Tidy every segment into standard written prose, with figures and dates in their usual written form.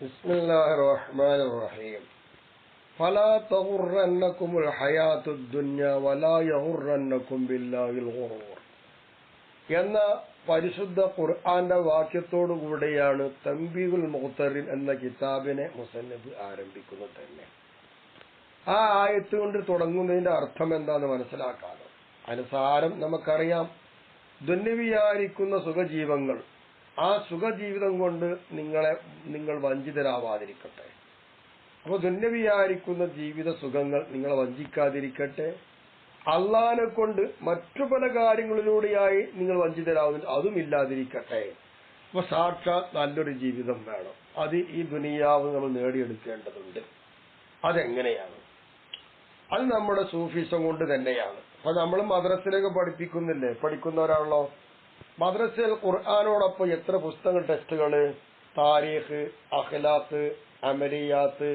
ബിസ്മില്ലാഹിർ റഹ്മാനിർ റഹീം. ഫലാ തഗുറന്നകുമുൽ ഹയാത്തുദ് ദുനിയ വലാ യഗുറന്നകും ബില്ലാഹിൽ ഗുറൂർ എന്ന പരിശുദ്ധ ഖുർആന്റെ വാക്യത്തോടുകൂടിയാണ് തൻബീഹുൽ മുഖ്തറിൻ എന്ന കിതാബിനെ മുസന്നിഫ് ആരംഭിക്കുന്നത് തന്നെ. ആ ആയത്ത് കൊണ്ട് തുടങ്ങുന്നതിന്റെ അർത്ഥം എന്താണെന്ന് മനസ്സിലാക്കാതെ അനുസാരം നമുക്കറിയാം. ദുന്യവിയായിരിക്കുന്ന സുഖജീവങ്ങൾ, ആ സുഖജീവിതം കൊണ്ട് നിങ്ങൾ വഞ്ചിതരാവാതിരിക്കട്ടെ. അപ്പൊ ദുന്യവിയായിരിക്കുന്ന ജീവിത സുഖങ്ങൾ നിങ്ങളെ വഞ്ചിക്കാതിരിക്കട്ടെ. അള്ളാനെ കൊണ്ട് മറ്റു പല കാര്യങ്ങളിലൂടെയായി നിങ്ങൾ വഞ്ചിതരാവുന്ന അതും ഇല്ലാതിരിക്കട്ടെ. അപ്പൊ സാക്ഷാത് നല്ലൊരു ജീവിതം വേണം. അത് ഈ ദുനിയാവ് നമ്മൾ നേടിയെടുക്കേണ്ടതുണ്ട്. അതെങ്ങനെയാണ്? അത് നമ്മുടെ സൂഫിസം കൊണ്ട് തന്നെയാണ്. അപ്പൊ നമ്മൾ മദ്രസയിലൊക്കെ പഠിക്കുന്നവരാണല്ലോ. മദ്രസയിൽ ഖുർആനോടൊപ്പം എത്ര പുസ്തകങ്ങൾ, ടെസ്റ്റുകള്, താരീഖ്, അഖ്ലാഖ്, അമലിയാത്ത്,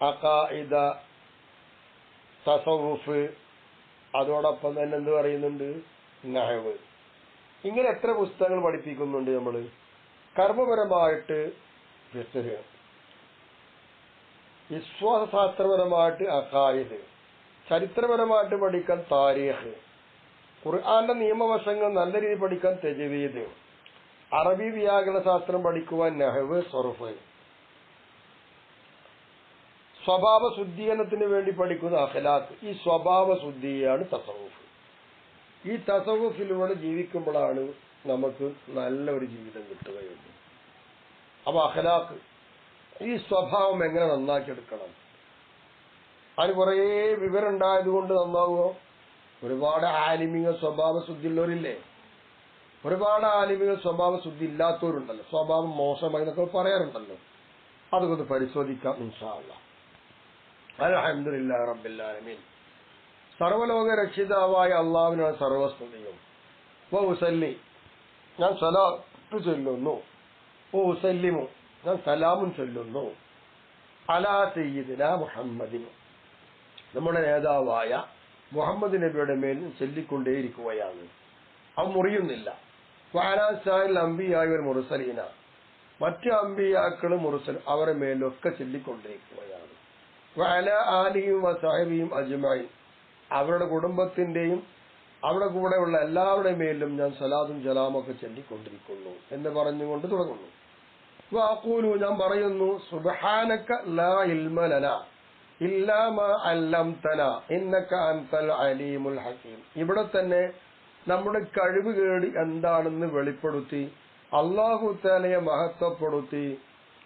അഖായിദ, തസവുഫ്, അതോടൊപ്പം തന്നെ എന്ത് പറയുന്നുണ്ട്, നഹ്വ്. ഇങ്ങനെ എത്ര പുസ്തകങ്ങൾ പഠിപ്പിക്കുന്നുണ്ട് നമ്മള്. കർമ്മപരമായിട്ട് ഫിഖ്ഹ്, വിശ്വാസശാസ്ത്രപരമായിട്ട് അഖായിദ്, ചരിത്രപരമായിട്ട് പഠിക്കാൻ താരീഖ്, ഖുർആന്റെ നിയമവശങ്ങൾ നല്ല രീതിയിൽ പഠിക്കാൻ തജ്വീദ്, അറബി വ്യാകരണ ശാസ്ത്രം പഠിക്കുവാൻ നഹ്വ്, സർഫ്, സ്വഭാവ ശുദ്ധീകരണത്തിന് വേണ്ടി പഠിക്കുന്ന അഖ്ലാഖ്. ഈ സ്വഭാവ ശുദ്ധിയാണ് തസവുഫ്. ഈ തസവുഫിലൂടെ ജീവിക്കുമ്പോഴാണ് നമുക്ക് നല്ലൊരു ജീവിതം കിട്ടുകയുള്ളൂ. അപ്പൊ അഖ്ലാഖ്, ഈ സ്വഭാവം എങ്ങനെ നന്നാക്കിയെടുക്കണം? അതിന് കുറേ വിവരം ഉണ്ടായതുകൊണ്ട് നന്നാവുമോ? ഒരുപാട് ആലിമികൾ സ്വഭാവ ശുദ്ധിയുള്ളവരില്ലേ? ഒരുപാട് ആലിമികൾ സ്വഭാവ ശുദ്ധി ഇല്ലാത്തവരുണ്ടല്ലോ. സ്വഭാവം മോശമായി എന്നൊക്കെ പറയാറുണ്ടല്ലോ. അതൊക്കെ പരിശോധിക്കാം ഇൻഷാ അല്ലാഹ്. അൽഹംദുലില്ലാഹി റബ്ബിൽ ആലമീൻ. സർവ്വലോക രക്ഷിതാവായ അള്ളാഹുവിനാണ് സർവസ്തുതിയും. വഉസല്ലി, ഞാൻ സലാത്ത് ചൊല്ലുന്നു. വഉസല്ലിമു, ഞാൻ സലാമും ചൊല്ലുന്നു. അലാ സയ്യിദിനാ മുഹമ്മദിൻ, നമ്മുടെ നേതാവായ മുഹമ്മദ് നബിയുടെ മേൽ ചൊല്ലിക്കൊണ്ടേയിരിക്കുകയാണ്. അവ മുറിയുന്നില്ല. വഅലാ സായിൽ അംബിയായി വൽ മുർസലീന, മറ്റ് അംബിയാക്കളും മുർസൽ അവരുടെ മേലൊക്കെ ചൊല്ലിക്കൊണ്ടിരിക്കുകയാണ്. വഅലാ ആലിഹിം വസഹബിഹിം അജ്മഈൻ, അവരുടെ കുടുംബത്തിന്റെയും അവരുടെ കൂടെയുള്ള എല്ലാവരുടെയും മേലും ഞാൻ സലാത്തും സലാമൊക്കെ ചൊല്ലിക്കൊണ്ടിരിക്കുന്നു എന്ന് പറഞ്ഞുകൊണ്ട് തുടങ്ങുന്നു. വഅഖൂലു, ഞാൻ പറയുന്നു, സുബ്ഹാനക ലാ ഇൽമ ലനാ ഇല്ലാ മാ അല്ലംതനാ ഇന്നക അൻതൽ അലീമുൽ ഹകീം. ഇവിടെ തന്നെ നമ്മുടെ കഴിവുകേട് എന്താണെന്ന് വെളിപ്പെടുത്തി അല്ലാഹു തആലയെ മഹത്വപ്പെടുത്തി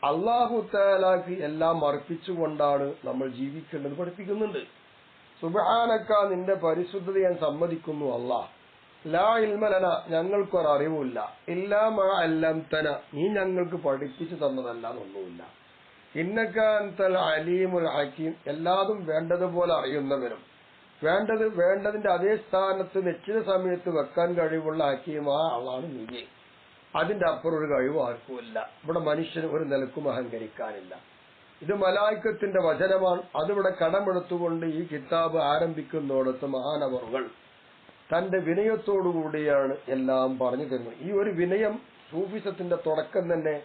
അല്ലാഹു തആലക്ക് എല്ലാം അർപ്പിച്ചുകൊണ്ടാണ് നമ്മൾ ജീവിക്കേണ്ടത് പഠിപ്പിക്കുന്നുണ്ട്. സുബ്ഹാനക, നിന്റെ പരിശുദ്ധത ഞാൻ സമ്മതിക്കുന്നു അല്ലാഹ്. ലാ ഇൽമ ലനാ, ഞങ്ങൾക്കൊരറിവില്ല. ഇല്ലാ മാ അല്ലംതന, നീ ഞങ്ങൾക്ക് പഠിപ്പിച്ചു തന്നതല്ലാതൊന്നുമില്ല. ഇന്നക അൻതൽ അലീമുൽ ഹകീം, എല്ലാതും വേണ്ടതുപോലെ അറിയുന്നവനും വേണ്ടതിന്റെ അതേ സ്ഥാനത്ത് നിശ്ചിത സമയത്ത് വെക്കാൻ കഴിവുള്ള ഹക്കീമായ ആളാണ് നീ. അതിന്റെ അപ്പുറം ഒരു കഴിവ് ആർക്കുമില്ല. ഇവിടെ മനുഷ്യന് ഒരു നിലക്കും അഹങ്കരിക്കാനില്ല. ഇത് മലായിക്കത്തിന്റെ വചനമാണ്. അതിവിടെ കടമെടുത്തുകൊണ്ട് ഈ കിതാബ് ആരംഭിക്കുന്നിടത്ത് മഹാനവറുകൾ തന്റെ വിനയത്തോടുകൂടിയാണ് എല്ലാം പറഞ്ഞു തരുന്നത്. ഈ ഒരു വിനയം സൂഫിസത്തിന്റെ തുടക്കം തന്നെ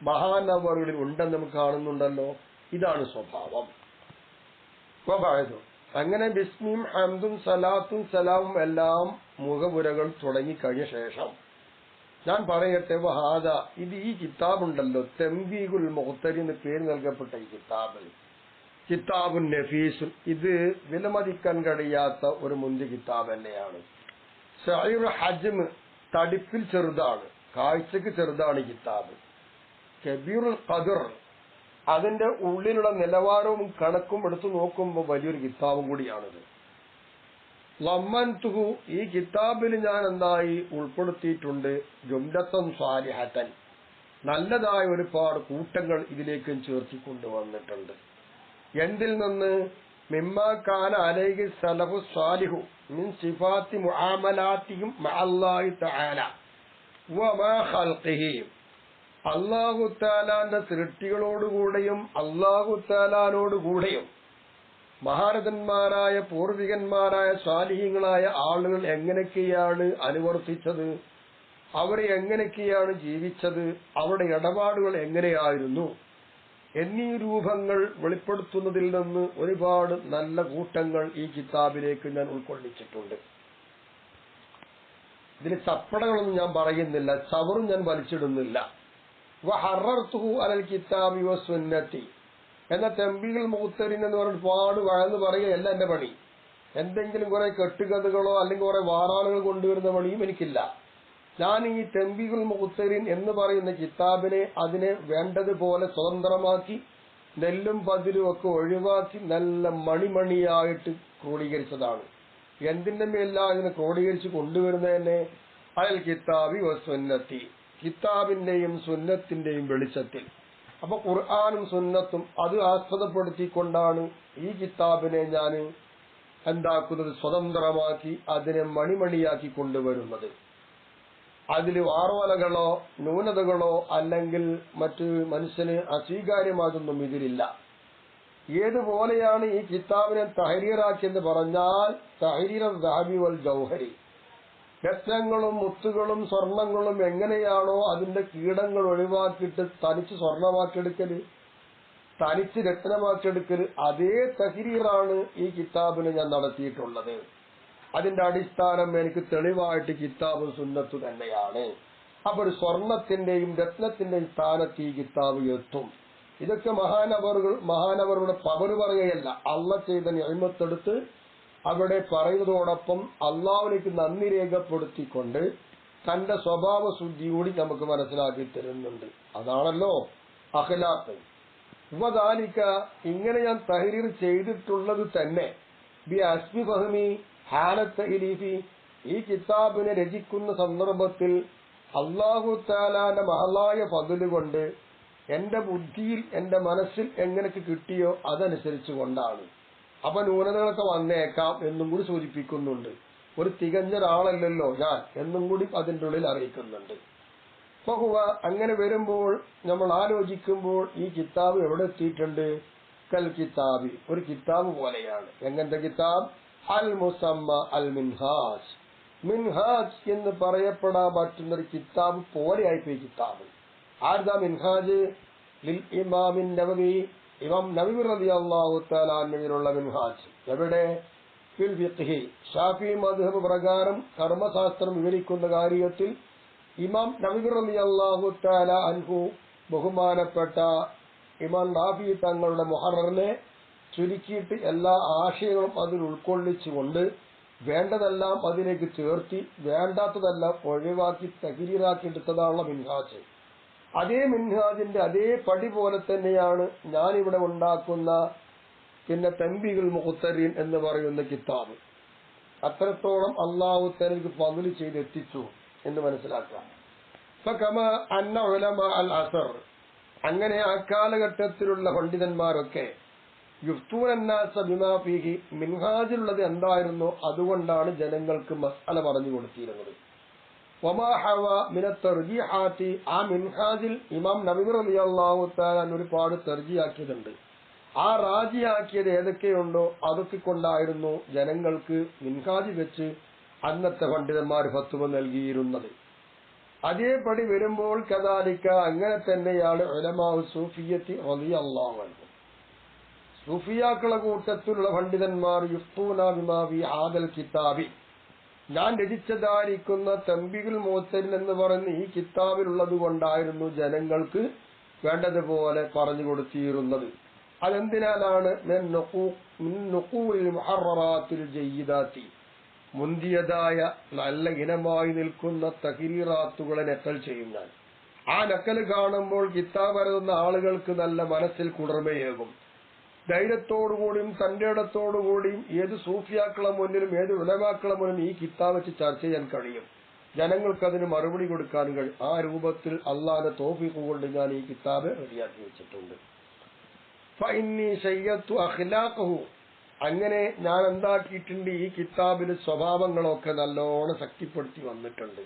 മഹാനവറുകളിൽ ഉണ്ടെന്ന് നമുക്ക് കാണുന്നുണ്ടല്ലോ. ഇതാണ് സ്വഭാവം. അങ്ങനെ ബിസ്മിയും ഹംദും സലാത്തും സലാമും എല്ലാം മുഖപുരകൾ തുടങ്ങിക്കഴിഞ്ഞ ശേഷം ഞാൻ പറയട്ടെ, വഹാദ, ഇത് ഈ കിതാബുണ്ടല്ലോ, തൻബീഹുൽ മുഖ്തരി എന്ന് പേര് നൽകപ്പെട്ട ഈ കിതാബ്, കിതാബുൻ നഫീസുൻ, ഇത് വിലമതിക്കാൻ കഴിയാത്ത ഒരു മുന്തിയ കിതാബ് തന്നെയാണ്. സഈർ ഹജ്മ്, തടിപ്പിൽ ചെറുതാണ്, കാഴ്ചക്ക് ചെറുതാണ് ഈ കിതാബ്. കബീറുൽ ഖദർ, അതിന്റെ ഉള്ളിലുള്ള നിലവാരവും കണക്കും എടുത്തു നോക്കുമ്പോൾ വലിയൊരു കിതാബും കൂടിയാണിത്. ലമ്മൻതുഹു, ഈ കിതാബിൽ ഞാൻ എന്തായി ഉൾപ്പെടുത്തിയിട്ടുണ്ട്, ജുംലത്തൻ സാലിഹത്തൻ, നല്ലതായ ഒരുപാട് കൂട്ടങ്ങൾ ഇതിലേക്ക് ചേർത്തിക്കൊണ്ടുവന്നിട്ടുണ്ട്. എന്തിൽ നിന്ന്? മിമ്മാ കാന അലൈഹി സലഫു സാലിഹു മിൻ സിഫാത്തി മുആമലാത്തിഹിം മഅല്ലാഹി തആല വമാ ഖൽഖിഹി, അല്ലാഹു തആലാന്റെ സൃഷ്ടികളോടുകൂടെയും അല്ലാഹു തആലാനോടുകൂടെയും മഹാരഥന്മാരായ പൂർവികന്മാരായ സാലിഹീങ്ങളായ ആളുകൾ എങ്ങനെയൊക്കെയാണ് അനുവർത്തിച്ചത്, അവരെ എങ്ങനെയൊക്കെയാണ് ജീവിച്ചത്, അവരുടെ ഇടപാടുകൾ എങ്ങനെയായിരുന്നു, എന്നീ രൂപങ്ങൾ വെളിപ്പെടുത്തുന്നതിൽ നിന്ന് ഒരുപാട് നല്ല കൂട്ടങ്ങൾ ഈ കിതാബിലേക്ക് ഞാൻ ഉൾക്കൊള്ളിച്ചിട്ടുണ്ട്. ഇതിന് ചപ്പടകളൊന്നും ഞാൻ പറയുന്നില്ല, ചവറും ഞാൻ വലിച്ചിടുന്നില്ല. വഹറർതുഹു അലൽ കിതാബി വസുന്നത്തി എന്ന തംബീഹുൽ മുഖ്തരിൻ എന്ന് പറഞ്ഞിട്ട് പാട് വഴന്ന് പറയുകയല്ല എന്റെ പണി. എന്തെങ്കിലും കുറെ കെട്ടുകഥകളോ അല്ലെങ്കിൽ കുറെ വാറാളുകൾ കൊണ്ടുവരുന്ന പണിയും എനിക്കില്ല. ഞാൻ ഈ തംബീഹുൽ മുഖ്തരിൻ എന്ന് പറയുന്ന കിതാബിനെ അതിനെ വേണ്ടതുപോലെ സ്വതന്ത്രമാക്കി നെല്ലും പതിരും ഒക്കെ ഒഴിവാക്കി നല്ല മണിമണിയായിട്ട് ക്രോഡീകരിച്ചതാണ്. എന്തിന്റെ മേല ഇതിനെ ക്രോഡീകരിച്ച് കൊണ്ടുവരുന്നതന്നെ അയൽ കിതാബി വസുന്നത്തി, കിതാബിന്റെയും സുന്നത്തിന്റെയും വെളിച്ചത്തിൽ. അപ്പൊ ഖുർആനും സുന്നത്തും അത് ആസ്പദപ്പെടുത്തിക്കൊണ്ടാണ് ഈ കിതാബിനെ ഞാൻ എന്താക്കുന്നത്, സ്വതന്ത്രമാക്കി അതിനെ മണിമണിയാക്കി കൊണ്ടുവരുന്നത്. അതിൽ വാറോലകളോ ന്യൂനതകളോ അല്ലെങ്കിൽ മറ്റ് മനുഷ്യന് അസ്വീകാര്യമാതൊന്നും ഇതിലില്ല. ഏതുപോലെയാണ് ഈ കിതാബിനെ തഹരീറാക്കിയെന്ന് പറഞ്ഞാൽ തഹരീർ ദഹബി വൽ ജൗഹരി, രത്നങ്ങളും മുത്തുകളും സ്വർണങ്ങളും എങ്ങനെയാണോ അതിന്റെ കീടങ്ങൾ ഒഴിവാക്കിയിട്ട് തനിച്ച് സ്വർണമാക്കിയെടുക്കല്, തനിച്ച് രത്നമാക്കിയെടുക്കല്, അതേ തഹരീറാണ് ഈ കിതാബിന് ഞാൻ നടത്തിയിട്ടുള്ളത്. അതിന്റെ അടിസ്ഥാനം എനിക്ക് തെളിവായിട്ട് കിതാബും സുന്നത്തു തന്നെയാണ്. അപ്പൊ ഒരു സ്വർണത്തിന്റെയും രത്നത്തിന്റെയും സ്ഥാനത്ത് ഈ കിതാബ് എത്തും. ഇതൊക്കെ മഹാനവറുടെ പവർ പറയുകയല്ല, അള്ളാഹ് ചെയ്ത നിഅമത്തെടുത്ത് അവിടെ പറയുന്നതോടൊപ്പം അള്ളാഹുവിലേക്ക് നന്ദി രേഖപ്പെടുത്തിക്കൊണ്ട് തന്റെ സ്വഭാവ ശുദ്ധി കൂടി നമുക്ക് മനസ്സിലാക്കി തരുന്നുണ്ട്. അതാണല്ലോ അഖ്ലാഖ്. വദാലിക ഇങ്ങനെ ഞാൻ തഹരീർ ചെയ്തിട്ടുള്ളത് തന്നെ ബി അസ്ബി ഫഹ്മി ഹാലത്ത് ഇലീഫി, ഈ കിതാബിനെ രചിക്കുന്ന സന്ദർഭത്തിൽ അല്ലാഹു തആലാന്റെ മഹലായ ഫദ്ല് കൊണ്ട് എന്റെ ബുദ്ധിയിൽ എന്റെ മനസ്സിൽ എങ്ങനെയൊക്കെ കിട്ടിയോ അതനുസരിച്ച് കൊണ്ടാണ്. അപ്പൊ ന്യൂനതകളൊക്കെ വന്നേക്കാം എന്നും കൂടി സൂചിപ്പിക്കുന്നുണ്ട്. ഒരു തികഞ്ഞ ഒരാളല്ലല്ലോ ഞാൻ എന്നും കൂടി അതിന്റെ ഉള്ളിൽ അറിയിക്കുന്നുണ്ട്. ബഹുവ അങ്ങനെ വരുമ്പോൾ നമ്മൾ ആലോചിക്കുമ്പോൾ ഈ കിതാബ് എവിടെ എത്തിയിട്ടുണ്ട്? കൽ കിതാബി, ഒരു കിതാബ് പോലെയാണ്. എങ്ങനത്തെ കിതാബ്? അൽ മുസമ്മ അൽ മിൻഹാജ്, മിൻഹാജ് എന്ന് പറയപ്പെടാൻ പറ്റുന്നൊരു കിതാബ് പോലെയായിപ്പോയി കിതാബ്. ആർദാ മിൻഹാജ്? ലിൽ ഇമാമിൻ നബവി, ഇമാം നബവി റളിയല്ലാഹു തആല അൻഹുവിനുള്ള മിൻഹാജ്. എവിടെ? ഫിൽ ഫിഖ്ഹി, ഷാഫി മദ്ഹബ് പ്രകാരം കർമ്മശാസ്ത്രം വിവരിക്കുന്ന കാര്യത്തിൽ ഇമാം നബവി റളിയല്ലാഹു തആല അൻഹു ബഹുമാനപ്പെട്ട ഇമാം റാഫി തങ്ങളുടെ മുഹററിനെ ചുരുക്കിയിട്ട് എല്ലാ ആശയങ്ങളും അതിൽ ഉൾക്കൊള്ളിച്ചുകൊണ്ട് വേണ്ടതെല്ലാം അതിലേക്ക് ചേർത്തി വേണ്ടാത്തതെല്ലാം ഒഴിവാക്കി തഹരീറാക്കി എടുത്തതാണുള്ള മിൻഹാജ്. അതേ മിൻഹാജിന്റെ അതേ പടി പോലെ തന്നെയാണ് ഞാനിവിടെ ഉണ്ടാക്കുന്ന പിന്നെ തൻബീഹുൽ മുഖ്തരീൻ എന്ന് പറയുന്ന കിതാബ്. അത്രത്തോളം അള്ളാഹു തനിക്ക് ഫദ്ല് ചെയ്തെത്തിച്ചു എന്ന് മനസ്സിലാക്കാം. ഫകമാ അന്ന ഉലമാ അൽ അസർ, അങ്ങനെ ആ കാലഘട്ടത്തിലുള്ള പണ്ഡിതന്മാരൊക്കെ യുഫ്തൂനന്നാസ ബിമാ ഫീഹി, മിൻഹാജിലുള്ളത് എന്തായിരുന്നോ അതുകൊണ്ടാണ് ജനങ്ങൾക്ക് മസ്അല പറഞ്ഞു കൊടുത്തിരുന്നത്. വമാ ഹവ മിന തർജീഹാത്തി, ആ മിൻഹാജിൽ ഇമാം നബവി റളിയല്ലാഹു തആല ഒരുപാട് തർജീഹാക്കിയതുണ്ട്. ആ റാജിയാക്കിയത് ഏതൊക്കെയുണ്ടോ അതൊക്കെ കൊണ്ടായിരുന്നു ജനങ്ങൾക്ക് മിൻഹാജ് വെച്ച് അന്നത്തെ പണ്ഡിതന്മാർ ഫത്വ നൽകിയിരുന്നത്. അതേപടി വരുമ്പോൾ കദാലിക അങ്ങനെ തന്നെയാണ് ഉലമാഉ സൂഫിയ്യത്തി റളിയല്ലാഹു അൻഹു, സൂഫിയാക്കളെ കൂട്ടത്തിലുള്ള പണ്ഡിതന്മാർ യുഫ്തൂന ബിമാ ഫീ ഹാദൽ കിതാബി, ഞാൻ രചിച്ചതായിരിക്കുന്ന തൻബീഹുൽ മുഖ്തരീൻ എന്ന് പറയുന്ന ഈ കിതാബിലുള്ളത് കൊണ്ടായിരുന്നു ജനങ്ങൾക്ക് വേണ്ടതുപോലെ പറഞ്ഞു കൊടുത്തിരുന്നത്. അതെന്തിനാലാണ്? മിൻ നുഖൂലിൽ മുഹററാത്തിൽ ജയ്യിദാത്തി, മുന്തിയതായ നല്ല ഇനമായി നിൽക്കുന്ന തഹരീറാത്തുകളെ നക്കൽ ചെയ്യുന്ന, ആ നക്കൽ കാണുമ്പോൾ കിതാബ് എഴുതുന്ന ആളുകൾക്ക് നല്ല മനസ്സിൽ കുളിർമയേകും. ധൈര്യത്തോടുകൂടിയും തന്റെ ഇടത്തോടുകൂടിയും ഏത് സൂഫിയാക്കളെ മുന്നിലും ഏത് ഉലമാക്കളെ മുന്നിലും ഈ കിതാബ് വെച്ച് ചർച്ച ചെയ്യാൻ കഴിയും. ജനങ്ങൾക്ക് അതിന് മറുപടി കൊടുക്കാൻ കഴിയും. ആ രൂപത്തിൽ അള്ളാഹുവിന്റെ തൗഫീഖ് കൊണ്ട് ഞാൻ ഈ കിതാബ് റെഡിയാക്കി വെച്ചിട്ടുണ്ട്. ഫഇന്നി ശയ്യത്തു അഖ്ലാഖഹു, അങ്ങനെ ഞാൻ എന്താക്കിയിട്ടുണ്ട്, ഈ കിതാബിലെ സ്വഭാവങ്ങളൊക്കെ നല്ലോണം ശക്തിപ്പെടുത്തി വന്നിട്ടുണ്ട്.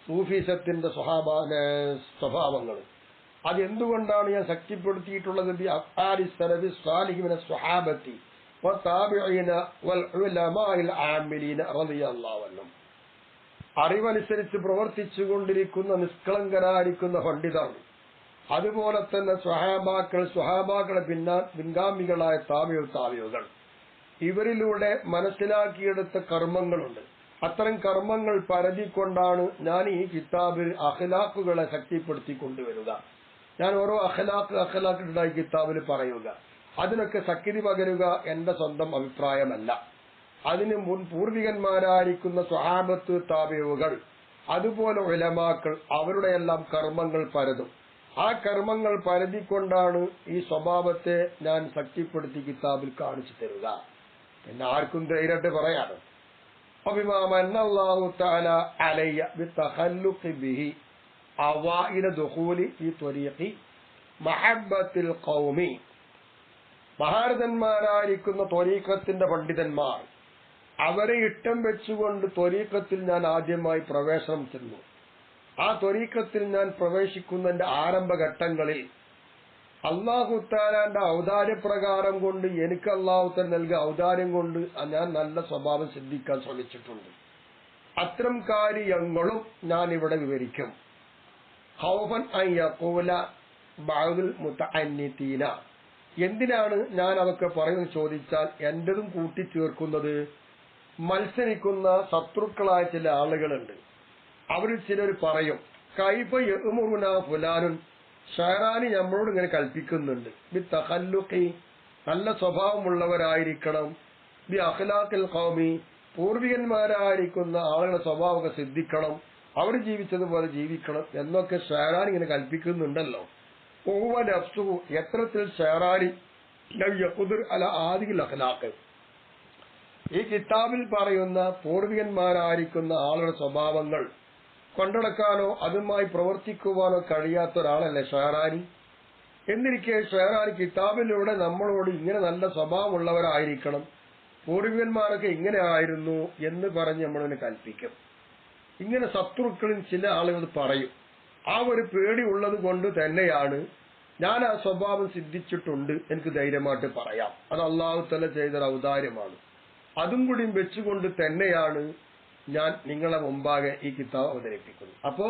സൂഫിസത്തിന്റെ സ്വഭാവങ്ങൾ അതെന്തുകൊണ്ടാണ് ഞാൻ ശക്തിപ്പെടുത്തിയിട്ടുള്ളത്? അറിവനുസരിച്ച് പ്രവർത്തിച്ചുകൊണ്ടിരിക്കുന്ന നിഷ്കളങ്കരായിരിക്കുന്ന പണ്ഡിതർ, അതുപോലെ തന്നെ സ്വഹാബാക്കളെ പിൻഗാമികളായ താബികൾ ഇവരിലൂടെ മനസ്സിലാക്കിയെടുത്ത കർമ്മങ്ങളുണ്ട്. അത്തരം കർമ്മങ്ങൾ പരതിക്കൊണ്ടാണ് ഞാൻ ഈ കിതാബിൽ അഖ്ലാഖുകളെ ശക്തിപ്പെടുത്തി കൊണ്ടുവരിക. ഞാൻ ഓരോ അഖ്ലാഖ് ഉണ്ടായി കിതാബിൽ പറയുക. അതിനൊക്കെ ശക്തി പകരുക എന്റെ സ്വന്തം അഭിപ്രായമല്ല. അതിന് മുൻ പൂർവികന്മാരായിരിക്കുന്ന സ്വഹാബത്ത് താബിഉകൾ അതുപോലെ ഉലമാക്കൾ അവരുടെ എല്ലാം കർമ്മങ്ങൾ പരതും. ആ കർമ്മങ്ങൾ പരതിക്കൊണ്ടാണ് ഈ സ്വഭാവത്തെ ഞാൻ ശക്തിപ്പെടുത്തി കിതാബിൽ കാണിച്ചു തരുക. പിന്നെ ആർക്കും ധൈര്യമായിട്ട് പറയാറ് അല്ലാഹു തആല അലയ്യ ബിതഖല്ലുഖി ബിഹി അവൈല ദുഖൂലി ഫി ത്വരീഖി മഹബ്ബത്തിൽ ഖൗമി. മഹാരഥന്മാരായിരിക്കുന്ന ത്വരീഖത്തിന്റെ പണ്ഡിതന്മാർ അവരെ ഇട്ടം വെച്ചുകൊണ്ട് ത്വരീഖത്തിൽ ഞാൻ ആദ്യമായി പ്രവേശനം ചെന്നു. ആ ത്വരീഖത്തിൽ ഞാൻ പ്രവേശിക്കുന്നതിന്റെ ആരംഭഘട്ടങ്ങളിൽ അല്ലാഹു തആലയുടെ ഔദാര്യപ്രകാരം കൊണ്ട് എനിക്ക് അല്ലാഹു തആല നൽകിയ ഔദാര്യം കൊണ്ട് ഞാൻ നല്ല സ്വഭാവം സിദ്ധിക്കാൻ ശ്രമിച്ചിട്ടുണ്ട്. അത്തരം കാര്യങ്ങളും ഞാൻ ഇവിടെ വിവരിക്കും. ഖൗഫൻ അൻ യഖൂല ബഅദുൽ മുതഅന്നിതീന. എന്തിനാണ് ഞാൻ അതൊക്കെ പറയുന്നത് ചോദിച്ചാൽ എന്റേതും കൂട്ടിച്ചേർക്കുന്നത് മത്സരിക്കുന്ന ശത്രുക്കളായ ചില ആളുകളുണ്ട്. അവരിൽ ചിലർ പറയും കൈഫ യഅ്മുറുന ഫുലാനുൻ, ഷാറാനി നമ്മളോട് ഇങ്ങനെ കൽപ്പിക്കുന്നുണ്ട് ബി തഖല്ലുഖി, നല്ല സ്വഭാവമുള്ളവരായിരിക്കണം, ബി അഖ്ലാഖിൽ ഖൗമി, പൂർവികന്മാരായിരിക്കുന്ന ആളുകളുടെ സ്വഭാവമൊക്കെ സിദ്ധിക്കണം, അവർ ജീവിച്ചതുപോലെ ജീവിക്കണം എന്നൊക്കെ ഷാറാനി ഇങ്ങനെ കൽപ്പിക്കുന്നുണ്ടല്ലോ. ഓവ നഫ്സുഹു, എത്രത്തിൽ ഷാറാനി ലം യഖ്ദിർ അല ആദിൽ അഖ്ലാഖ്, ഈ കിതാബിൽ പറയുന്ന പൂർവികന്മാരായിരിക്കുന്ന ആളുടെ സ്വഭാവങ്ങൾ കൊണ്ടടക്കാനോ അതുമായി പ്രവർത്തിക്കുവാനോ കഴിയാത്ത ഒരാളല്ലേ ഷാറാനി. എന്നിരിക്കെ ഷാറാനി കിതാബിലൂടെ നമ്മളോട് ഇങ്ങനെ നല്ല സ്വഭാവമുള്ളവരായിരിക്കണം, പൂർവികന്മാരൊക്കെ ഇങ്ങനെ ആയിരുന്നു എന്ന് പറഞ്ഞ് നമ്മളതിനെ കൽപ്പിക്കും. ഇങ്ങനെ ശത്രുക്കളിൽ ചില ആളുകൾ പറയും. ആ ഒരു പേടി ഉള്ളത് കൊണ്ട് തന്നെയാണ് ഞാൻ ആ സ്വഭാവം സിദ്ധിച്ചിട്ടുണ്ട്, എനിക്ക് ധൈര്യമായിട്ട് പറയാം. അത് അല്ലാഹു തആല ചെയ്ത ഔദാര്യമാണ്. അതും കൂടി വെച്ചുകൊണ്ട് തന്നെയാണ് ഞാൻ നിങ്ങളെ മുമ്പാകെ ഈ കിതാബ് അവതരിപ്പിക്കുന്നത്. അപ്പോ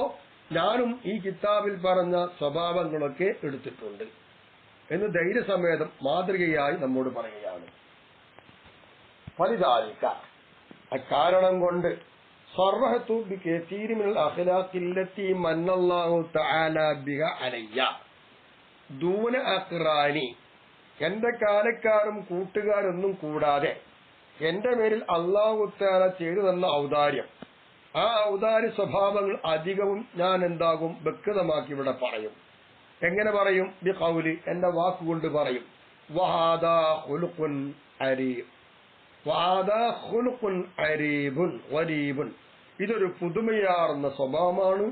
ഞാനും ഈ കിതാബിൽ പറഞ്ഞ സ്വഭാവങ്ങളൊക്കെ എടുത്തിട്ടുണ്ട് എന്ന് ധൈര്യസമേതം മാതൃകയായി നമ്മോട് പറയുകയാണ്. ഫലിദാലിക, അക്കാരണം കൊണ്ട് സർവഹതു ബികസീരി മിനൽ അഖ്ലാഖില്ലത്തി മന്നല്ലാഹു തആല ബിഹ അലയ്യ ദൂന അഖ്റാനി, എന്റെ കാലക്കാരും കൂട്ടുകാരൊന്നും കൂടാതെ എന്റെ പേരിൽ അല്ലാഹു തആല ചെയ്തു തന്ന ഔദാര്യം, ആ ഔദാര്യ സ്വഭാവങ്ങൾ അധികവും ഞാൻ എന്താകും വ്യക്തമാക്കി ഇവിടെ പറയും. എങ്ങനെ പറയും? ബി ഖൗലി, എന്റെ വാക്കുകൊണ്ട് പറയും. വഹാദാ ഖുലുഖുൻ അരീബ്, വഹാദാ ഖുലുഖുൻ അരീബുൻ ഗരീബുൻ, ഇതൊരു പുതുമയാർന്ന സ്വഭാവമാണ്.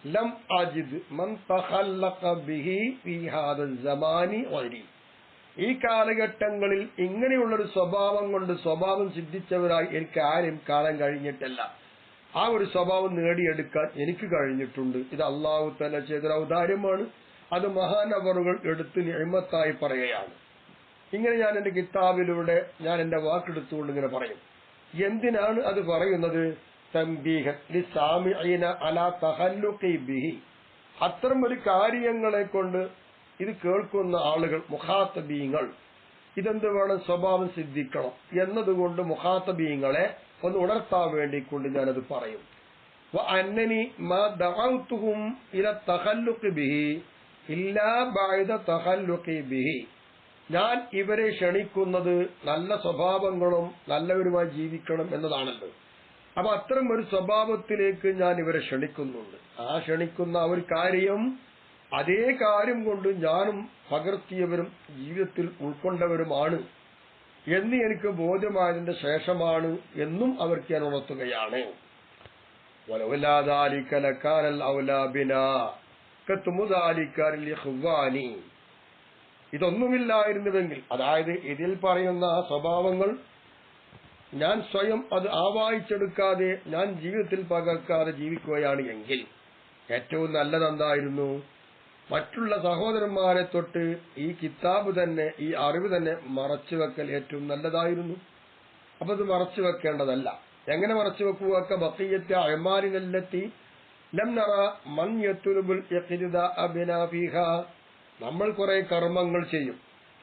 ലം അജിദ് മൻ തഖല്ലഖ ബിഹി ഫീ ഹാദൽ സമാനി ഗൈരി, ഈ കാലഘട്ടങ്ങളിൽ ഇങ്ങനെയുള്ളൊരു സ്വഭാവം കൊണ്ട് സ്വഭാവം സിദ്ധിച്ചവരായി എനിക്ക് ആരും കാണാൻ കഴിഞ്ഞിട്ടില്ല. ആ ഒരു സ്വഭാവം നേടിയെടുക്കാൻ എനിക്ക് കഴിഞ്ഞിട്ടുണ്ട്. ഇത് അല്ലാഹു തആല ചെയ്ത ഔദാര്യമാണ്. അത് മഹാനവറുകൾ എടുത്ത് നിഅമത്തായി പറയുകയാണ്. ഇങ്ങനെ ഞാൻ എന്റെ കിതാബിലൂടെ ഞാൻ എന്റെ വാക്കെടുത്തുകൊണ്ട് ഇങ്ങനെ പറയും. എന്തിനാണ് അത് പറയുന്നത്? തംബീഹൻ ലിസാമിഈന അലാ തഖല്ലുഖി ബിഹി, അത്തരം ഒരു കാര്യങ്ങളെ കൊണ്ട് ഇത് കേൾക്കുന്ന ആളുകൾ മുഖാത്തബീങ്ങൾ ഇതെന്ത് വേണം, സ്വഭാവം സിദ്ധിക്കണം എന്നതുകൊണ്ട് മുഖാത്തബീങ്ങളെ ഒന്ന് ഉണർത്താൻ വേണ്ടിക്കൊണ്ട് ഞാനത് പറയും. വഅന്നനി മാ ദഅൗതുഹും ഇല തഖല്ലുഖി ബിഹി ഇല്ലാ ബഅദ തഖല്ലുഖി ബിഹി, ഞാൻ ഇവരെ ക്ഷണിക്കുന്നത് നല്ല സ്വഭാവങ്ങളും നല്ലവരുമായി ജീവിക്കണം എന്നതാണല്ലോ. അപ്പൊ അത്തരം ഒരു സ്വഭാവത്തിലേക്ക് ഞാൻ ഇവരെ ക്ഷണിക്കുന്നുണ്ട്. ആ ക്ഷണിക്കുന്ന ഒരു കാര്യം അതേ കാര്യം കൊണ്ട് ഞാനും പകർത്തിയവരും ജീവിതത്തിൽ ഉൾക്കൊണ്ടവരുമാണ് എന്ന് എനിക്ക് ബോധ്യമായതിന്റെ ശേഷമാണ് എന്നും അവർക്ക് ഞാൻ ഉണർത്തുകയാണ്. ഇതൊന്നുമില്ലായിരുന്നുവെങ്കിൽ, അതായത് ഇതിൽ പറയുന്ന ആ സ്വഭാവങ്ങൾ ഞാൻ സ്വയം അത് ആവാഹിച്ചെടുക്കാതെ ഞാൻ ജീവിതത്തിൽ പകർക്കാതെ ജീവിക്കുകയാണ് എങ്കിൽ ഏറ്റവും നല്ലതെന്തായിരുന്നു? മറ്റുള്ള സഹോദരന്മാരെ തൊട്ട് ഈ കിതാബ് തന്നെ, ഈ അറിവ് തന്നെ മറച്ചു വെക്കൽ ഏറ്റവും നല്ലതായിരുന്നു. അപ്പൊ ഇത് മറച്ചു വെക്കേണ്ടതല്ല. എങ്ങനെ മറച്ചു വെക്കുക? ബഖിയ്യത്തെ അഅ്മാലിനല്ലത്തി ലം നറ മൻ യത്ലുബുൽ ഇഖ്തിദാഅ ബിനാ ഫീഹാ. നമ്മൾ കുറെ കർമ്മങ്ങൾ ചെയ്യും.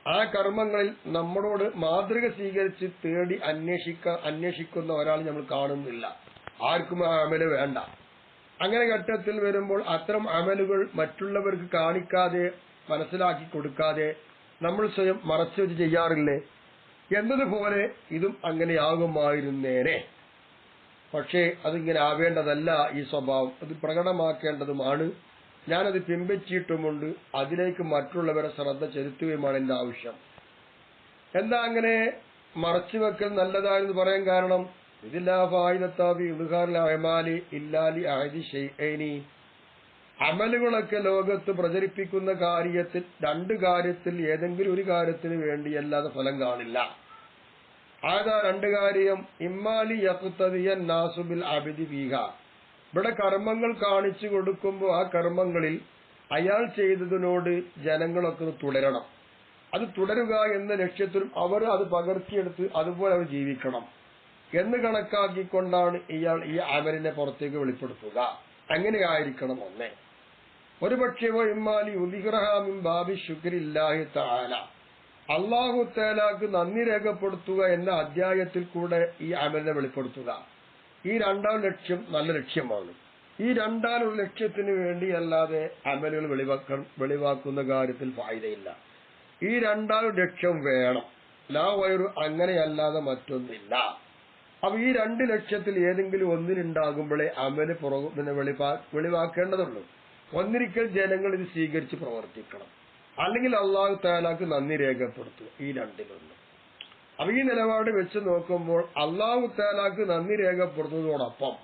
ആ കർമ്മങ്ങളിൽ നമ്മളോട് മാതൃക സ്വീകരിച്ച് തേടി അന്വേഷിക്കുന്ന ഒരാൾ നമ്മൾ കാണുന്നില്ല. ആർക്കും ആ അമല് വേണ്ട. അങ്ങനെ ഘട്ടത്തിൽ വരുമ്പോൾ അത്തരം അമലുകൾ മറ്റുള്ളവർക്ക് കാണിക്കാതെ മനസ്സിലാക്കി കൊടുക്കാതെ നമ്മൾ സ്വയം മറച്ചു വെച്ച് ചെയ്യാറില്ലേ? എന്നതുപോലെ ഇതും അങ്ങനെയാകുമായിരുന്നേനെ. പക്ഷേ അതിങ്ങനെ ആവേണ്ടതല്ല. ഈ സ്വഭാവം അത് പ്രകടമാക്കേണ്ടതുമാണ്. ഞാനത് പിൻപറ്റിയിട്ടുമുണ്ട്. അതിലേക്ക് മറ്റുള്ളവരെ ശ്രദ്ധ ചെലുത്തുകയുമാണ് എന്റെ ആവശ്യം. എന്താ അങ്ങനെ മറച്ചുവെക്കൽ നല്ലതായെന്ന് പറയാൻ കാരണം, അമലുകളൊക്കെ ലോകത്ത് പ്രചരിപ്പിക്കുന്ന കാര്യത്തിൽ രണ്ട് കാര്യത്തിൽ ഏതെങ്കിലും ഒരു കാര്യത്തിന് വേണ്ടിയല്ലാതെ ഫലം കാണില്ല. ആതാ രണ്ട് കാര്യം, ഇമ്മാലി യഖ്തദിയൻ നാസു ബിൽ അബ്ദി ഫീഹ. ഇവിടെ കർമ്മങ്ങൾ കാണിച്ചു കൊടുക്കുമ്പോൾ ആ കർമ്മങ്ങളിൽ അയാൾ ചെയ്തതിനോട് ജനങ്ങളൊക്കെ തുടരണം. അത് തുടരുക എന്ന ലക്ഷ്യത്തിലും അവർ അത് പകർത്തിയെടുത്ത് അതുപോലെ അവർ ജീവിക്കണം എന്ന് കണക്കാക്കിക്കൊണ്ടാണ് ഇയാൾ ഈ അമലിനെ പുറത്തേക്ക് വെളിപ്പെടുത്തുക. അങ്ങനെയായിരിക്കണം ഒന്നേ. ഒരുപക്ഷേ ഇമ്മാലി ഉദിഹ്റഹാമിൻ ബാബി ശുക്രില്ലാഹി തആല, അല്ലാഹു തആലാക്ക് നന്ദി രേഖപ്പെടുത്തുക എന്ന അധ്യായത്തിൽ കൂടെ ഈ അമലിനെ വെളിപ്പെടുത്തുക. ഈ രണ്ടാം ലക്ഷ്യം നല്ല ലക്ഷ്യമാണ്. ഈ രണ്ടാം ലക്ഷ്യത്തിന് വേണ്ടി അല്ലാതെ അമലുകൾ വെളിവാക്കുന്ന കാര്യത്തിൽ ഫായിദയില്ല. ഈ രണ്ടാം ലക്ഷ്യം വേണം. ലാ വൈറു, അങ്ങനെയല്ലാതെ മറ്റൊന്നില്ല. അപ്പൊ ഈ രണ്ട് ലക്ഷ്യത്തിൽ ഏതെങ്കിലും ഒന്നിനുണ്ടാകുമ്പോഴേ അമല് വെളിവാക്കേണ്ടതുള്ളൂ. ഒന്നിരിക്കൽ ജനങ്ങൾ ഇത് സ്വീകരിച്ച് പ്രവർത്തിക്കണം, അല്ലെങ്കിൽ അള്ളാഹു തആലാക്ക് നന്ദി രേഖപ്പെടുത്തുക. ഈ രണ്ടിലൊന്ന്. അപ്പൊ ഈ നിലപാട് വെച്ച് നോക്കുമ്പോൾ അള്ളാഹു തആലാക്ക് നന്ദി രേഖപ്പെടുത്തുന്നതോടൊപ്പം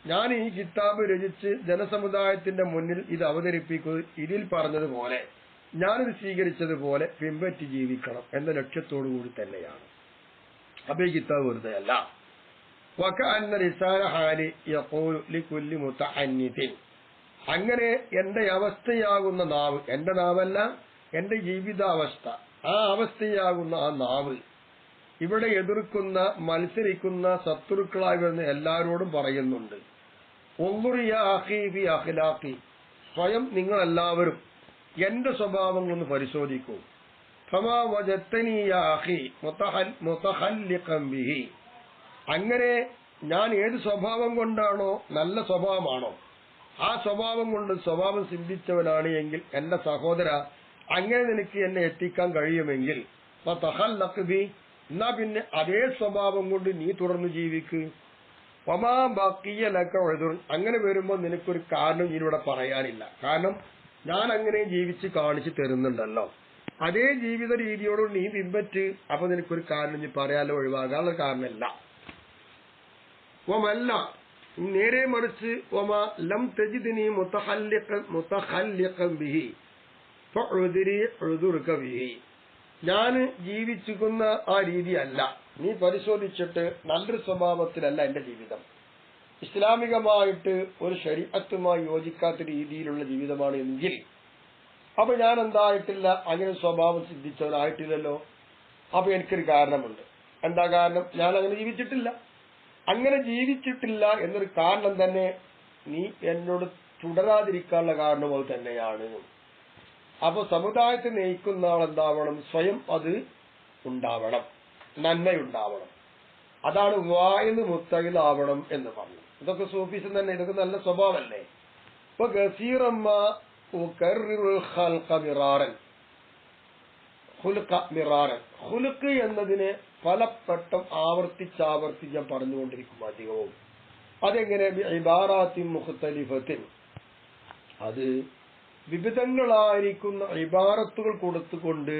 ഞാൻ ഈ കിതാബ് രചിച്ച് ജനസമുദായത്തിന്റെ മുന്നിൽ ഇത് അവതരിപ്പിക്കുന്നത് ഇതിൽ പറഞ്ഞതുപോലെ ഞാനിത് സ്വീകരിച്ചതുപോലെ പിൻപറ്റി ജീവിക്കണം എന്ന ലക്ഷ്യത്തോടു കൂടി തന്നെയാണ്. അപ്പൊ ഈ കിതാബ് വെറുതെ അല്ല. വകഅന്ന ലിസാന ഹാലി യഖൂലു ലികുല്ലി മുതഅന്നിതിൻ. അങ്ങനെ എന്റെ അവസ്ഥയാകുന്ന നാവ്, എന്റെ നാവല്ല, എന്റെ ജീവിതാവസ്ഥ, ആ അവസ്ഥയാകുന്ന ആ നാവ് ഇവിടെ എതിർക്കുന്ന മത്സരിക്കുന്ന ശത്രുക്കളായി വരുന്ന എല്ലാവരോടും പറയുന്നുണ്ട്, ഉൻദുർ യാ അഖീ ഫി അഖ്ലാഖി, സ്വയം നിങ്ങളെല്ലാവരും എന്റെ സ്വഭാവങ്ങളൊന്ന് പരിശോധിക്കൂ. ഫമാ വജദ്തനി യാ അഖീ മുതഖല്ലിഖൻ ബിഹി, അങ്ങനെ ഞാൻ ഏത് സ്വഭാവം കൊണ്ടാണോ, നല്ല സ്വഭാവമാണോ, ആ സ്വഭാവം കൊണ്ട് സ്വഭാവം സിദ്ധിച്ചവനാണ് എങ്കിൽ എന്റെ സഹോദര, അങ്ങനെ നിനക്ക് എന്നെ എത്തിക്കാൻ കഴിയുമെങ്കിൽ ഫതഖല്ലഖ് ബി, എന്നാ പിന്നെ അതേ സ്വഭാവം കൊണ്ട് നീ തുടർന്ന് ജീവിക്ക്. വമാ ബഖിയ ലക ഉദ്ർ, അങ്ങനെ വരുമ്പോൾ നിനക്കൊരു കാരണം ഇതിലൂടെ പറയാനില്ല. കാരണം ഞാൻ അങ്ങനെ ജീവിച്ച് കാണിച്ചു തരുന്നുണ്ടല്ലോ, അതേ ജീവിത രീതിയോട് നീ പിൻപറ്റ്. അപ്പൊ നിനക്കൊരു കാരണം നീ പറയാലോ, ഒഴിവാകാനുള്ള കാരണമില്ല. വമല്ല, നേരെ മറിച്ച് വമാ ലം തജിദ്നി മുതഖല്ലിഖൻ ബിഹി ഫഉദ്രി ഉദ്റുക ബിഹി, ഞാൻ ജീവിച്ചിരിക്കുന്ന ആ രീതിയല്ല, നീ പരിശോധിച്ചിട്ട് നല്ലൊരു സ്വഭാവത്തിലല്ല എന്റെ ജീവിതം, ഇസ്ലാമികമായിട്ട് ഒരു ശരീഅത്തുമായി യോജിക്കാത്ത രീതിയിലുള്ള ജീവിതമാണ് എങ്കിൽ അപ്പൊ ഞാൻ എന്തായിട്ടില്ല, അങ്ങനെ സ്വഭാവം സിദ്ധിച്ചവനായിട്ടില്ലല്ലോ. അപ്പൊ എനിക്കൊരു കാരണമുണ്ട്. എന്താ കാരണം? ഞാൻ അങ്ങനെ ജീവിച്ചിട്ടില്ല. അങ്ങനെ ജീവിച്ചിട്ടില്ല എന്നൊരു കാരണം തന്നെ നീ എന്നോട് തുടരാതിരിക്കാനുള്ള കാരണം അത് തന്നെയാണ്. അപ്പൊ സമുദായത്തെ നയിക്കുന്ന ആളെന്താവണം? സ്വയം അത് ഉണ്ടാവണം, നന്മയുണ്ടാവണം. അതാണ് വായിന്ന് മുത്തയിലാവണം എന്ന് പറഞ്ഞു. ഇതൊക്കെ സൂഫീസം തന്നെ, ഇതൊക്കെ നല്ല സ്വഭാവമല്ലേ? ഇപ്പൊ ഗസീറമ്മ ഹുലുക്ക് എന്നതിനെ പലപ്പെട്ടം ആവർത്തിച്ചാവർത്തി ഞാൻ പറഞ്ഞുകൊണ്ടിരിക്കും അധികവും. അതെങ്ങനെ? ഇബാറാത്തിൻ മുഖ്തലിഫത്തിൻ, അത് വിവിധങ്ങളായിരിക്കുന്ന ഇബാറത്തുകൾ കൊടുത്തുകൊണ്ട്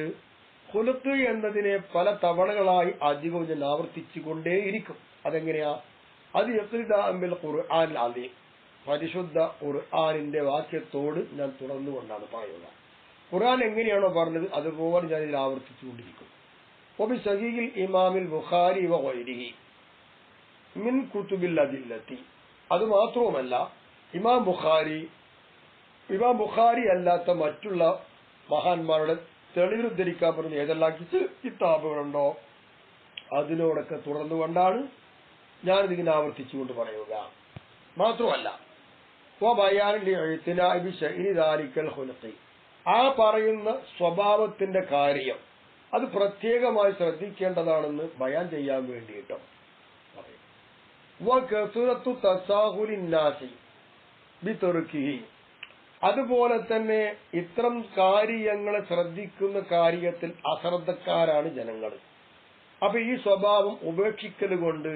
ഖുലുഖ് എന്നതിനെ പല തവണകളായി അധികവും ഞാൻ ആവർത്തിച്ചുകൊണ്ടേയിരിക്കും. അതെങ്ങനെയാ? അത് ഇഖ്തിദാഅൻ ബിൽ ഖുർആൻ അദീം, പരിശുദ്ധ ഖുർആനിന്റെ വാക്യത്തോട് ഞാൻ തുറന്നുകൊണ്ടാണ് പറയുക. ഖുർആൻ എങ്ങനെയാണോ പറഞ്ഞത് അതുപോലെ ഞാൻ ഇതിൽ ആവർത്തിച്ചുകൊണ്ടിരിക്കും. വബി സഹീഹിൽ ഇമാമിൽ ബുഖാരി വഗൈരിഹി മിൻ കുതുബിൽ അദില്ലത്തി, അത് മാത്രവുമല്ല ഇമാം ബുഖാരി അല്ലാത്ത മറ്റുള്ള മഹാന്മാരുടെ തെളിവുദ്ധരിക്കാൻ പറഞ്ഞ ഏതെല്ലാം കിതാബുകളുണ്ടോ അതിനോടൊക്കെ തുടർന്നുകൊണ്ടാണ് ഞാനിതിങ്ങനെ ആവർത്തിച്ചുകൊണ്ട് പറയുക. മാത്രമല്ല ആ പറയുന്ന സ്വഭാവത്തിന്റെ കാര്യം അത് പ്രത്യേകമായി ശ്രദ്ധിക്കേണ്ടതാണെന്ന് ബയാൻ ചെയ്യാൻ വേണ്ടിയിട്ടും പറയും. അതുപോലെ തന്നെ ഇത്തരം കാര്യങ്ങളെ ശ്രദ്ധിക്കുന്ന കാര്യത്തിൽ അശ്രദ്ധക്കാരാണ് ജനങ്ങൾ. അപ്പൊ ഈ സ്വഭാവം ഉപേക്ഷിക്കൽ കൊണ്ട്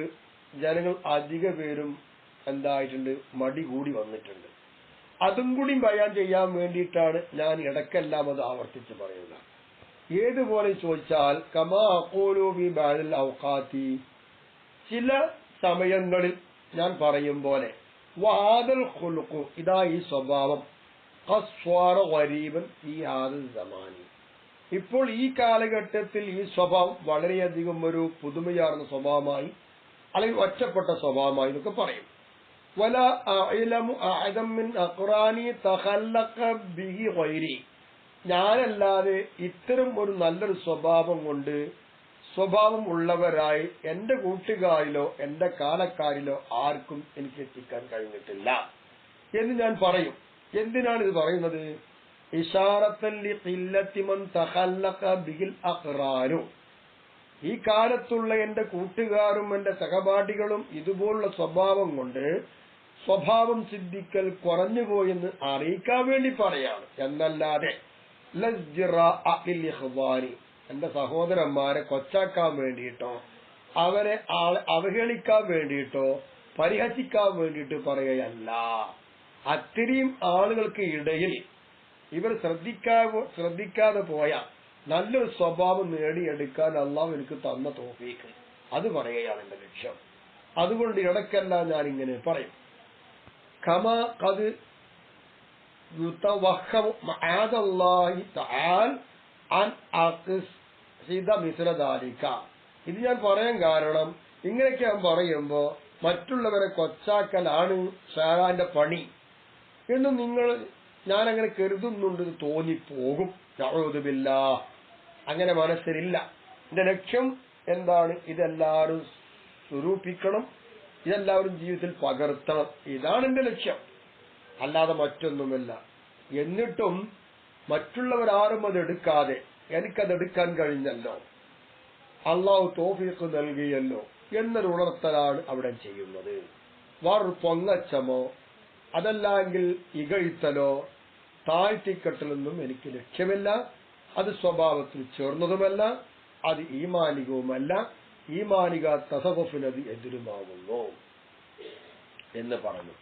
ജനങ്ങൾ അധിക പേരും എന്തായിട്ടുണ്ട്, മടി കൂടി വന്നിട്ടുണ്ട്. അതും കൂടി ബയാൻ ചെയ്യാൻ വേണ്ടിയിട്ടാണ് ഞാൻ ഇടയ്ക്കെല്ലാം അത് ആവർത്തിച്ച് പറയുക. ഏതുപോലെ ചോദിച്ചാൽ കമാ അഖൂലു ബി ബഅദിൽ ഔഖാതി, ചില സമയങ്ങളിൽ ഞാൻ പറയും പോലെ വഹാദൽ ഖുലുഖു, ഇതാ ഈ സ്വഭാവം ഖസ്വാറ ഗരീബൻ ഫീ ഹാദൽ സമാനി, ഇപ്പോൾ ഈ കാലഘട്ടത്തിൽ ഈ സ്വഭാവം വളരെയധികം ഒരു പുതുമയാർന്ന സ്വഭാവമായി അല്ലെങ്കിൽ ഒറ്റപ്പെട്ട സ്വഭാവമായി എന്നൊക്കെ പറയും. വല അഅലമു അഅദം മിൻ അഖ്റാനി തഖല്ലഖ ബിഹി ഗൈരി, ഞാനല്ലാതെ ഇത്തരം ഒരു നല്ലൊരു സ്വഭാവം ഉള്ളവരായി എന്റെ കൂട്ടുകാരിലോ എന്റെ കാലക്കാരിലോ ആർക്കും എനിക്ക് എത്തിക്കാൻ കഴിഞ്ഞിട്ടില്ല എന്ന് ഞാൻ പറയും. എന്തിനാണ് ഇത് പറയുന്നത്? ഇശാറത്തൻ ലിഖില്ലത്തി മൻ തഖല്ലഖ ബിഹിൽ അഖ്റാനു, ഈ കാലത്തുള്ള എന്റെ കൂട്ടുകാരും എന്റെ സഹപാഠികളും ഇതുപോലുള്ള സ്വഭാവം കൊണ്ട് സ്വഭാവം സിദ്ധിക്കൽ കുറഞ്ഞുപോയെന്ന് അറിയിക്കാൻ വേണ്ടി പറയാണ്, എന്നല്ലാതെ എന്റെ സഹോദരന്മാരെ കൊച്ചാക്കാൻ വേണ്ടിയിട്ടോ അവരെ അവഹേളിക്കാൻ വേണ്ടിയിട്ടോ പരിഹസിക്കാൻ വേണ്ടിയിട്ട് പറയുകയല്ല. അത്രയും ആളുകൾക്ക് ഇടയിൽ ഇവർ ശ്രദ്ധിക്കാതെ പോയ നല്ലൊരു സ്വഭാവം നേടിയെടുക്കാൻ അള്ളാഹു എനിക്ക് തന്ന തൗഫീഖ്, അത് പറയുകയാണ് എന്റെ ലക്ഷ്യം. അതുകൊണ്ട് ഇടയ്ക്കെല്ലാം ഞാൻ ഇങ്ങനെ പറയും. കമാ ഖദ് യുതവഖമു മഅദല്ലാഹി തആല അൻ അഖ്സിദ മിസ്ല ദാലിക. ഇത് ഞാൻ പറയാൻ കാരണം, ഇങ്ങനെയൊക്കെ ഞാൻ പറയുമ്പോ മറ്റുള്ളവരെ കൊച്ചാക്കലാണ് ഷാറാന്റെ പണി എന്ന് ഞാനങ്ങനെ കരുതുന്നുണ്ട് തോന്നിപ്പോകും. നഊദു ബില്ലാഹ്, അങ്ങനെ മനസ്സിലില്ല. എന്റെ ലക്ഷ്യം എന്താണ്? ഇതെല്ലാവരും സ്വരൂപിക്കണം, ഇതെല്ലാവരും ജീവിതത്തിൽ പകർത്തണം, ഇതാണ് എന്റെ ലക്ഷ്യം, അല്ലാതെ മറ്റൊന്നുമല്ല. എന്നിട്ടും മറ്റുള്ളവരാരും അതെടുക്കാതെ എനിക്കതെടുക്കാൻ കഴിഞ്ഞല്ലോ, അള്ളാഹു തൗഫീഖ് നൽകിയല്ലോ എന്നൊരു ഉണർത്തലാണ് അവിടെ ചെയ്യുന്നത്. പൊങ്ങച്ചമോ അതല്ലെങ്കിൽ ഇകഴ്ത്തലോ താഴ്ത്തിക്കെട്ടലൊന്നും എനിക്ക് ലക്ഷ്യമില്ല. അത് സ്വഭാവത്തിൽ ചേർന്നതുമല്ല, അത് ഈമാനികവുമല്ല. ഈമാനിക തസവ്വുഫിനത് എതിരുമാകുന്നു എന്ന് പറഞ്ഞു.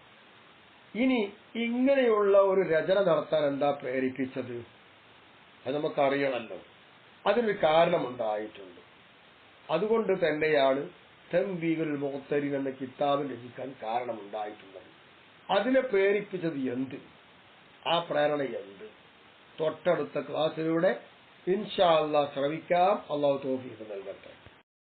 ഇനി ഇങ്ങനെയുള്ള ഒരു രചന നടത്താൻ എന്താ പ്രേരിപ്പിച്ചത്? അത് നമുക്കറിയണമല്ലോ. അതിനൊരു കാരണമുണ്ടായിട്ടുണ്ട്. അതുകൊണ്ട് തന്നെയാണ് തൻബീഹുൽ മുഖ്തരിൻ എന്ന കിതാബ് രചിക്കാൻ കാരണമുണ്ടായിട്ടുള്ളത്. അതിനെ പ്രേരിപ്പിച്ചത് എന്ത്? ആ പ്രേരണ എന്ത്? തൊട്ടടുത്ത ക്ലാസ്സിലൂടെ ഇൻഷാ അല്ലാഹ് ശ്രവിക്കാം. അല്ലാഹു തൗഫീഖ് നൽകട്ടെ.